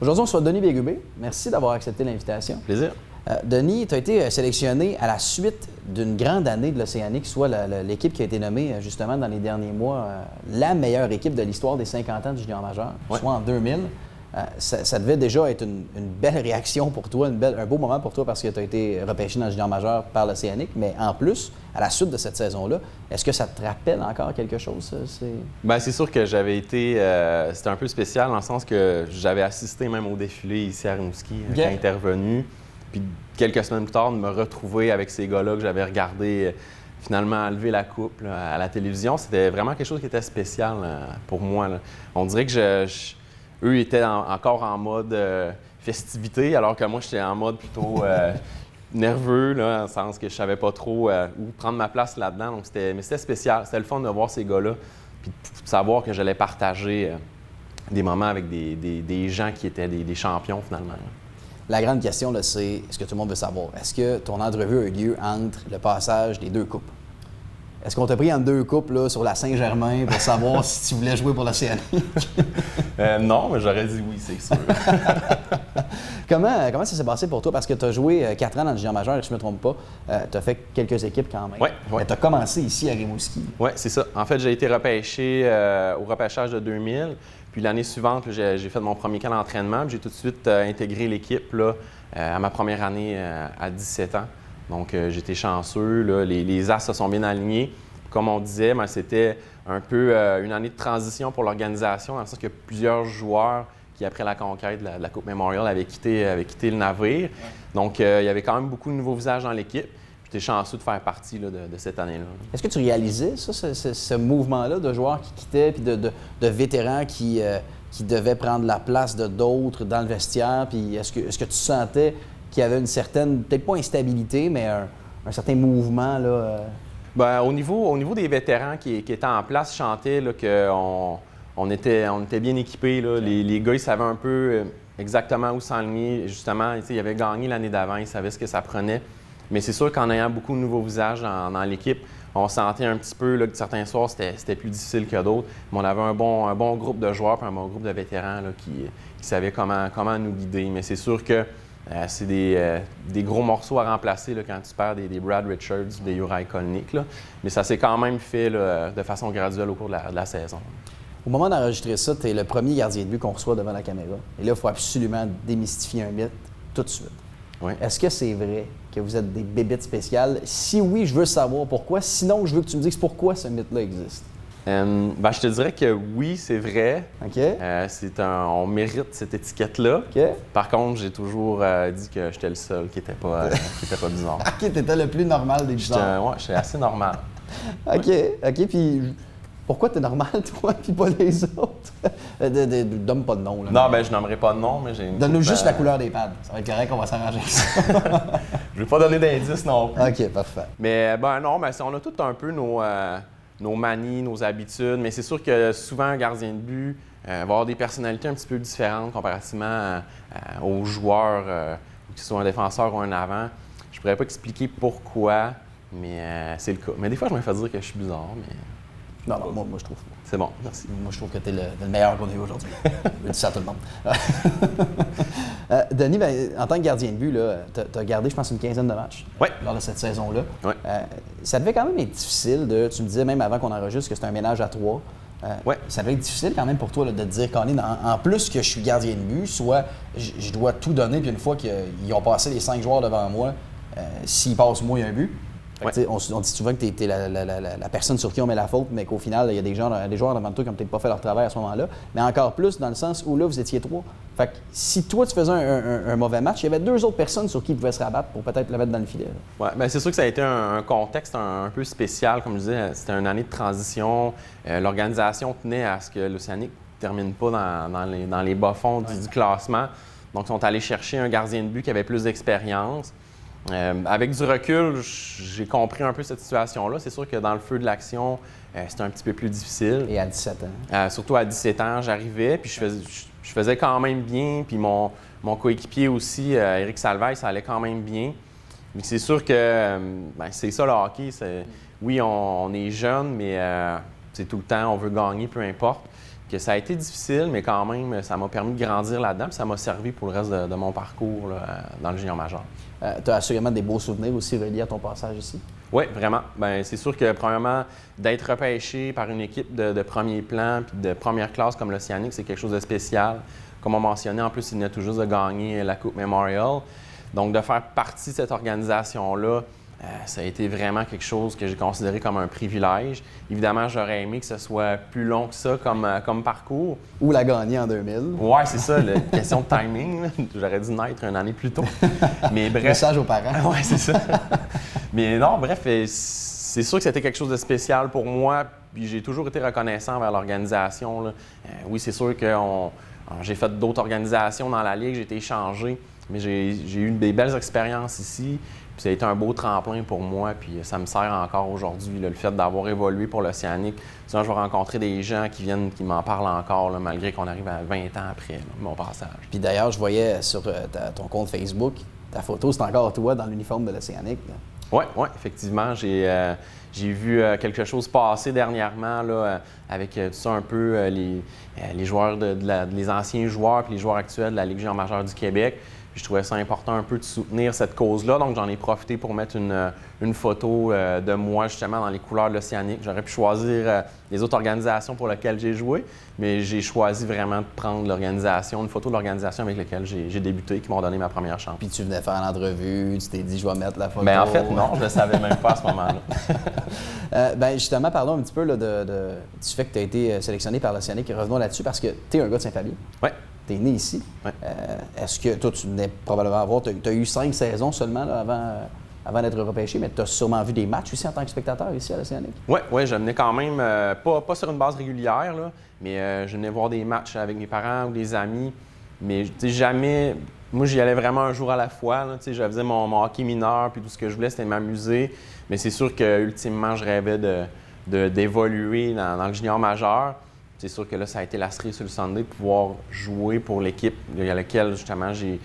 Aujourd'hui, on reçoit Denis Bégubé. Merci d'avoir accepté l'invitation. Plaisir. Denis, tu as été sélectionné à la suite d'une grande année de l'Océanique, soit l'équipe qui a été nommée justement dans les derniers mois la meilleure équipe de l'histoire des 50 ans du junior majeur, soit en 2000. Ça devait déjà être une belle réaction pour toi, un beau moment pour toi parce que tu as été repêché dans le junior majeur par l'Océanique. Mais en plus, à la suite de cette saison-là, est-ce que ça te rappelle encore quelque chose? Bien, c'est sûr que j'avais été... c'était un peu spécial dans le sens que j'avais assisté même au défilé ici à Rimouski quand intervenu. Puis quelques semaines plus tard, de me retrouver avec ces gars-là que j'avais regardé finalement enlever la coupe là, à la télévision, c'était vraiment quelque chose qui était spécial pour moi. Là. On dirait que eux étaient encore en mode festivité, alors que moi, j'étais en mode plutôt nerveux, là, dans le sens que je savais pas trop où prendre ma place là-dedans. Donc, mais c'était spécial. C'était le fun de voir ces gars-là, puis de savoir que j'allais partager des moments avec des gens qui étaient des champions, finalement. Là. La grande question, c'est ce que tout le monde veut savoir. Est-ce que ton entrevue a eu lieu entre le passage des deux coupes? Est-ce qu'on t'a pris en deux coupes là, sur la Saint-Germain pour savoir si tu voulais jouer pour l'Océanique? Non, mais j'aurais dit oui, c'est sûr. Comment ça s'est passé pour toi? Parce que tu as joué 4 ans dans le junior majeur, si je ne me trompe pas. Tu as fait quelques équipes quand même. Oui. Mais tu as commencé ici à Rimouski. Oui, c'est ça. En fait, j'ai été repêché au repêchage de 2000. Puis l'année suivante, j'ai fait mon premier camp d'entraînement. J'ai tout de suite intégré l'équipe là, à ma première année à 17 ans. Donc, j'étais chanceux. Là. Les As se sont bien alignés. Comme on disait, c'était un peu une année de transition pour l'organisation, dans le sens que plusieurs joueurs qui, après la conquête de la Coupe Memorial, avaient quitté le navire. Ouais. Donc, il y avait quand même beaucoup de nouveaux visages dans l'équipe. J'étais chanceux de faire partie là, de cette année-là. Est-ce que tu réalisais ça, ce mouvement-là de joueurs qui quittaient puis de vétérans qui devaient prendre la place de d'autres dans le vestiaire? Puis est-ce que tu sentais qu'il y avait une certaine, peut-être pas instabilité, mais un certain mouvement là? Bien, au niveau des vétérans qui étaient en place, je sentais qu'on était bien équipés. Là. Les gars, ils savaient un peu exactement où s'enligner. Justement, ils avaient gagné l'année d'avant, ils savaient ce que ça prenait. Mais c'est sûr qu'en ayant beaucoup de nouveaux visages dans l'équipe, on sentait un petit peu là, que certains soirs, c'était plus difficile que d'autres. Mais on avait un bon groupe de joueurs et un bon groupe de vétérans là, qui savaient comment nous guider. Mais c'est sûr que c'est des gros morceaux à remplacer là, quand tu perds des Brad Richards, des Juraj Kolnick. Là. Mais ça s'est quand même fait là, de façon graduelle au cours de la saison. Au moment d'enregistrer ça, tu es le premier gardien de but qu'on reçoit devant la caméra. Et là, il faut absolument démystifier un mythe tout de suite. Oui. Est-ce que c'est vrai que vous êtes des bébites spéciales? Si oui, je veux savoir pourquoi. Sinon, je veux que tu me dises pourquoi ce mythe-là existe. Je te dirais que oui, c'est vrai. OK. On mérite cette étiquette-là. OK. Par contre, j'ai toujours dit que j'étais le seul qui n'était pas bizarre. OK, t'étais le plus normal des bizarres. Oui, j'étais assez normal. OK, OK. Puis pourquoi t'es normal, toi, puis pas les autres? Donne pas de nom. Là, non, je nommerai pas de nom, mais j'ai une Donne-nous juste la couleur des pads. Ça va être correct, on va s'arranger avec ça. Je vais pas donner d'indices non plus. OK, parfait. Mais non, on a tous un peu nos manies, nos habitudes, mais c'est sûr que souvent, un gardien de but va avoir des personnalités un petit peu différentes comparativement aux joueurs, que ce soit un défenseur ou un avant. Je pourrais pas expliquer pourquoi, mais c'est le cas. Mais des fois, je me fais dire que je suis bizarre, mais... Non, moi je trouve. C'est bon, merci. Moi, je trouve que tu es le meilleur qu'on a eu aujourd'hui. Je dis ça à tout le monde. Denis, en tant que gardien de but, tu as gardé, je pense, une quinzaine de matchs lors de cette saison-là. Ouais. Ça devait quand même être difficile tu me disais même avant qu'on enregistre que c'était un ménage à 3. Ça devait être difficile quand même pour toi là, de te dire qu'en plus que je suis gardien de but, soit je dois tout donner, puis une fois qu'ils ont passé les 5 joueurs devant moi, s'ils passent moi, il y a un but. On dit souvent que tu es la personne sur qui on met la faute, mais qu'au final, il y a des joueurs devant toi qui n'ont peut-être pas fait leur travail à ce moment-là. Mais encore plus dans le sens où là, vous étiez 3. Fait que si toi, tu faisais un mauvais match, il y avait 2 autres personnes sur qui ils pouvaient se rabattre pour peut-être le mettre dans le filet. Oui, bien, c'est sûr que ça a été un contexte un peu spécial. Comme je disais, c'était une année de transition. L'organisation tenait à ce que l'Océanique ne termine pas dans les bas-fonds du classement. Donc, ils sont allés chercher un gardien de but qui avait plus d'expérience. Avec du recul, j'ai compris un peu cette situation-là. C'est sûr que dans le feu de l'action, c'était un petit peu plus difficile. Et à 17 ans? Surtout à 17 ans, j'arrivais, puis je faisais quand même bien. Puis mon coéquipier aussi, Éric Salvaille, ça allait quand même bien. Mais c'est sûr que c'est ça le hockey. Oui, on est jeune, mais c'est tout le temps, on veut gagner, peu importe. Que ça a été difficile, mais quand même, ça m'a permis de grandir là-dedans. Puis ça m'a servi pour le reste de mon parcours là, dans le junior majeur. Tu as assurément des beaux souvenirs aussi reliés à ton passage ici? Oui, vraiment. Bien, c'est sûr que, premièrement, d'être repêché par une équipe de premier plan puis de première classe comme l'Océanique, c'est quelque chose de spécial. Comme on mentionnait, en plus, il venait tout juste de gagner la Coupe Memorial. Donc, de faire partie de cette organisation-là, ça a été vraiment quelque chose que j'ai considéré comme un privilège. Évidemment, j'aurais aimé que ce soit plus long que ça comme parcours. Ou la gagner en 2000. Oui, c'est ça, la question de timing. J'aurais dû naître une année plus tôt. Mais bref. Message aux parents. Oui, c'est ça. Mais non, bref, c'est sûr que c'était quelque chose de spécial pour moi. Puis j'ai toujours été reconnaissant envers l'organisation. Oui, c'est sûr que j'ai fait d'autres organisations dans la Ligue, j'ai été échangé. Mais j'ai eu des belles expériences ici. Puis ça a été un beau tremplin pour moi, puis ça me sert encore aujourd'hui, le fait d'avoir évolué pour l'Océanique. Sinon, je vais rencontrer des gens qui m'en parlent encore, là, malgré qu'on arrive à 20 ans après mon passage. Puis d'ailleurs, je voyais sur ton compte Facebook, ta photo, c'est encore toi dans l'uniforme de l'Océanique. Oui, effectivement. J'ai vu quelque chose passer dernièrement là, avec tout ça un peu les joueurs, les anciens joueurs puis les joueurs actuels de la Ligue junior majeure du Québec. Puis je trouvais ça important un peu de soutenir cette cause-là. Donc, j'en ai profité pour mettre une photo de moi, justement, dans les couleurs de l'Océanique. J'aurais pu choisir les autres organisations pour lesquelles j'ai joué, mais j'ai choisi vraiment de prendre une photo de l'organisation avec laquelle j'ai débuté, qui m'ont donné ma première chance. Puis tu venais faire l'entrevue, tu t'es dit, je vais mettre la photo. Bien, en fait, non, je ne le savais même pas à ce moment-là. Bien, justement, parlons un petit peu là, du fait que tu as été sélectionné par l'Océanique. Revenons là-dessus parce que tu es un gars de Saint-Fabien. Oui. Tu es né ici. Ouais. Est-ce que toi, tu venais probablement avoir. Tu as eu 5 saisons seulement là, avant d'être repêché, mais tu as sûrement vu des matchs aussi en tant que spectateur ici à l'Océanique? Oui, je venais quand même, pas sur une base régulière, là, mais je venais voir des matchs avec mes parents ou des amis. Mais jamais. Moi, j'y allais vraiment un jour à la fois. Là, je faisais mon hockey mineur, puis tout ce que je voulais, c'était m'amuser. Mais c'est sûr qu'ultimement, je rêvais d'évoluer dans le junior majeur. C'est sûr que là, ça a été la cerise sur le Sunday de pouvoir jouer pour l'équipe à laquelle, justement, j'ai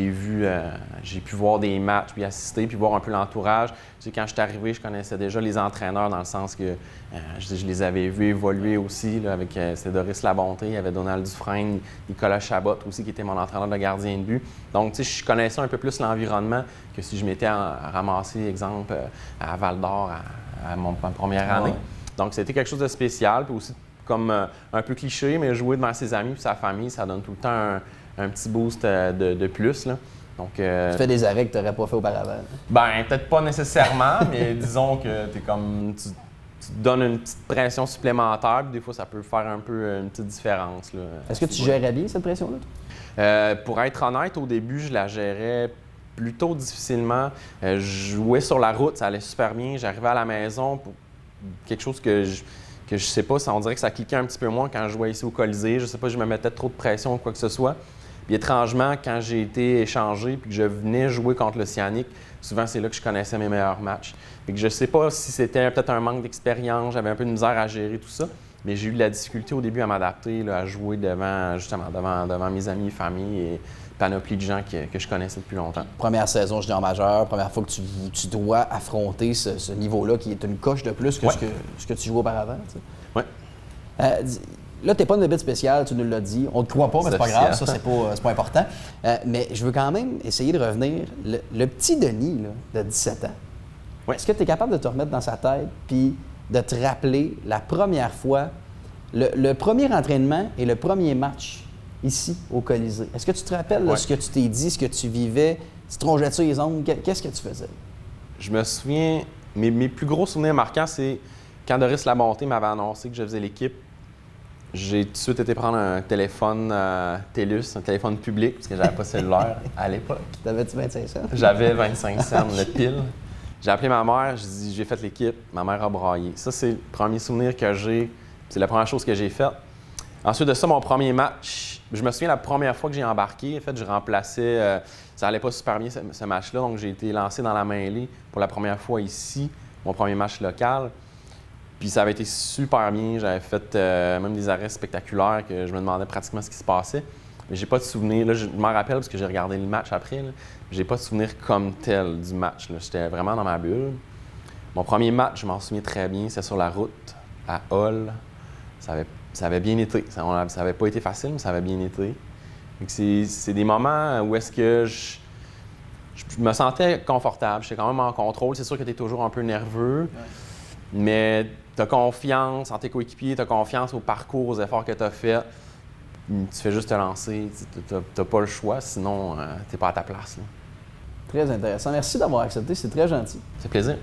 pu voir des matchs, puis assister, puis voir un peu l'entourage. Tu sais, quand je suis arrivé, je connaissais déjà les entraîneurs dans le sens que je les avais vus évoluer aussi, là, avec c'était Doris Labonté, il y avait Donald Dufresne, Nicolas Chabot aussi, qui était mon entraîneur de gardien de but. Donc, tu sais, je connaissais un peu plus l'environnement que si je m'étais ramassé, exemple, à Val-d'Or à ma première année. Donc, c'était quelque chose de spécial, puis aussi comme un peu cliché, mais jouer devant ses amis et sa famille, ça donne tout le temps un petit boost de plus. Là. Donc, tu fais des arrêts que tu n'aurais pas fait auparavant. Ben peut-être pas nécessairement, mais disons que tu te donnes une petite pression supplémentaire, puis des fois, ça peut faire un peu une petite différence. Là, est-ce que tu gérais bien cette pression-là? Pour être honnête, au début, je la gérais plutôt difficilement. Je jouais sur la route, ça allait super bien. J'arrivais à la maison pour quelque chose que je sais pas, on dirait que ça cliquait un petit peu moins quand je jouais ici au Colisée. Je sais pas, je me mettais trop de pression ou quoi que ce soit. Puis étrangement, quand j'ai été échangé puis que je venais jouer contre l'Océanique, souvent c'est là que je connaissais mes meilleurs matchs. Fait que je sais pas si c'était peut-être un manque d'expérience, j'avais un peu de misère à gérer tout ça, mais j'ai eu de la difficulté au début à m'adapter, là, à jouer devant mes amis, famille et panoplie de gens que je connaissais depuis longtemps. Première saison junior majeur, première fois que tu dois affronter ce niveau-là qui est une coche de plus que ce que tu jouais auparavant. Oui. Là, tu n'es pas une bébête spéciale, tu nous l'as dit. On ne te croit pas, mais c'est pas grave, ça, c'est pas important. Mais je veux quand même essayer de revenir. Le petit Denis là, de 17 ans, est-ce que tu es capable de te remettre dans sa tête puis de te rappeler la première fois, le premier entraînement et le premier match ici, au Colisée? Est-ce que tu te rappelles ce que tu t'es dit, ce que tu vivais? Tu trongeais-tu les ongles? Qu'est-ce que tu faisais? Je me souviens, mes plus gros souvenirs marquants, c'est quand Doris Labonté m'avait annoncé que je faisais l'équipe. J'ai tout de suite été prendre un téléphone TELUS, un téléphone public, parce que j'avais pas cellulaire à l'époque. T'avais-tu 25 cents? J'avais 25 cents, le pile. J'ai appelé ma mère, j'ai dit j'ai fait l'équipe. Ma mère a braillé. Ça, c'est le premier souvenir que j'ai. C'est la première chose que j'ai faite. Ensuite de ça, mon premier match, je me souviens la première fois que j'ai embarqué, en fait, je remplaçais, ça allait pas super bien ce match-là, donc j'ai été lancé dans la mêlée pour la première fois ici, mon premier match local. Puis ça avait été super bien, j'avais fait même des arrêts spectaculaires que je me demandais pratiquement ce qui se passait. Mais j'ai pas de souvenir, là, je m'en rappelle parce que j'ai regardé le match après, là, mais j'ai pas de souvenir comme tel du match. J'étais vraiment dans ma bulle. Mon premier match, je m'en souviens très bien, c'est sur la route. à Hull, ça avait bien été. Ça n'avait pas été facile, mais ça avait bien été. C'est des moments où est-ce que je me sentais confortable, j'étais quand même en contrôle. C'est sûr que tu es toujours un peu nerveux, mais tu as confiance en tes coéquipiers, tu as confiance au parcours, aux efforts que tu as faits. Tu fais juste te lancer, tu n'as pas le choix, sinon tu n'es pas à ta place. Là. Très intéressant. Merci d'avoir accepté, c'est très gentil. C'est plaisir.